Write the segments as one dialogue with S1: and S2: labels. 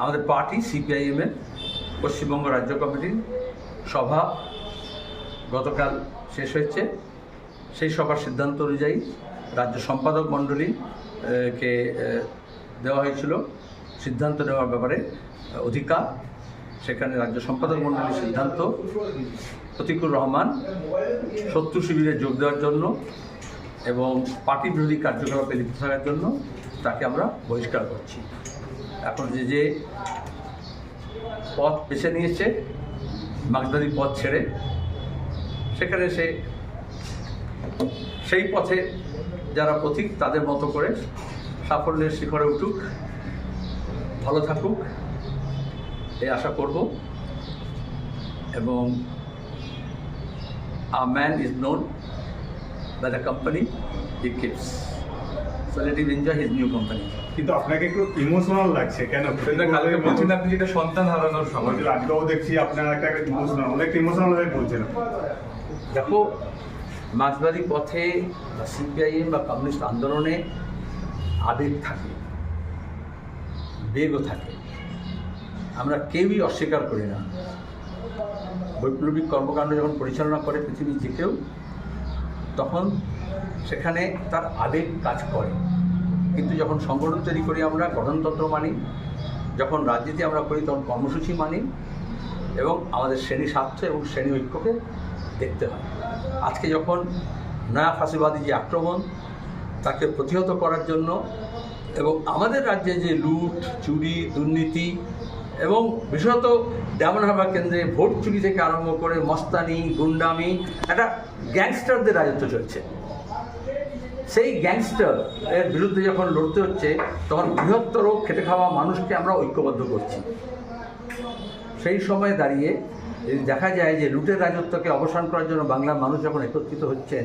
S1: আমাদের পার্টি সিপিআইএমের পশ্চিমবঙ্গ রাজ্য কমিটির সভা গতকাল শেষ হয়েছে। সেই সভার সিদ্ধান্ত অনুযায়ী রাজ্য সম্পাদক মণ্ডলীকে দেওয়া হয়েছিল সিদ্ধান্ত নেওয়ার ব্যাপারে অধিকার। সেখানে রাজ্য সম্পাদক মণ্ডলীর সিদ্ধান্ত প্রতিকুর রহমান শত্রু শিবিরে যোগ দেওয়ার জন্য এবং পার্টি বিরোধী কার্যকলাপে লিপ্ত থাকার জন্য তাকে আমরা বহিষ্কার করছি। এখন যে পথ বেছে নিয়েছে মার্ক্সবাদী পথ ছেড়ে, সেখানে সেই পথে যারা পথিক তাদের মতো করে সাফল্যের শিখরে উঠুক, ভালো থাকুক এই আশা করব। এবং a man is known by the company he keeps, so let him enjoy his new company.
S2: কিন্তু আপনাকে একটু ইমোশনাল লাগছে কেন?
S3: কালকে বলছেন আপনি যেটা সন্তান হারানোর সময়,
S2: আজকেও দেখছি আপনারা একটা ইমোশনাল, অনেক ইমোশনাল হয়ে বলছেন।
S1: দেখো, মার্ক্সবাদী পথে বা সিপিআইএম বা কমিউনিস্ট আন্দোলনে আবেগ থাকে, বেগও থাকে, আমরা কেউই অস্বীকার করি না। বৈপ্লবিক কর্মকাণ্ড যখন পরিচালনা করে পৃথিবীর যে কেউ, তখন সেখানে তার আবেগ কাজ করে। কিন্তু যখন সংগঠন তৈরি করি, আমরা গঠনতন্ত্র মানি, যখন রাজনীতি আমরা করি তখন কর্মসূচি মানি এবং আমাদের শ্রেণী স্বার্থ এবং শ্রেণী ঐক্যকে দেখতে হয়। আজকে যখন নয়া ফাঁসিবাদী যে আক্রমণ, তাকে প্রতিহত করার জন্য এবং আমাদের রাজ্যে যে লুট, চুরি, দুর্নীতি এবং বিশেষত ডায়মন্ড হারবার কেন্দ্রে ভোট চুরি থেকে আরম্ভ করে মস্তানি, গুন্ডামি, একটা গ্যাংস্টারদের রাজত্ব চলছে। সেই গ্যাংস্টার এর বিরুদ্ধে যখন লড়তে হচ্ছে, তখন বৃহত্তর খেটে খাওয়া মানুষকে আমরা ঐক্যবদ্ধ করছি। সেই সময় দাঁড়িয়ে যদি দেখা যায় যে লুটের রাজত্বকে অবসান করার জন্য বাংলার মানুষ যখন একত্রিত হচ্ছেন,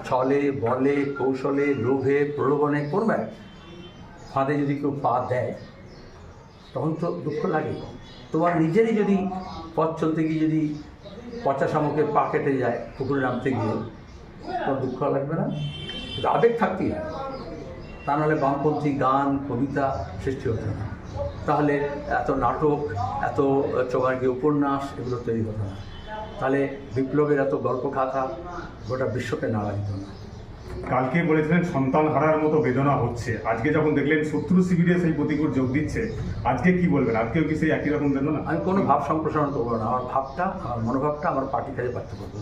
S1: ছলে, বলে, কৌশলে, লোভে, প্রলোভনে, করবে ফাঁদে যদি কেউ পা দেয়, তখন তো দুঃখ লাগে। তোমার নিজেরই যদি পথ চলতে গিয়ে যদি পচা শামুকের পা কেটে যায় পুকুরে নামতে গিয়ে, তোমার দুঃখ লাগবে না? কিন্তু আবেগ থাকতেই হয়, তা নাহলে বামপন্থী গান, কবিতা সৃষ্টি হতো না, তাহলে এত নাটক, এত চোখার্গী উপন্যাস এগুলো তৈরি হতো না, তাহলে বিপ্লবের এত গল্প খাতা গোটা বিশ্বকে নাড়া দিত না।
S2: কালকে বলেছিলেন সন্তান হারার মতো বেদনা হচ্ছে, আজকে যখন দেখলেন শত্রু শিবিরে সেই প্রতিকূল যোগ দিচ্ছে, আজকে কি বলবেন? আজকেও কি সেই একই রকম বেদনা?
S1: আমি কোনো ভাব সম্প্রসারণ করবো না, আমার ভাবটা, আমার মনোভাবটা আমার পার্টির কাছে ব্যক্ত করবো।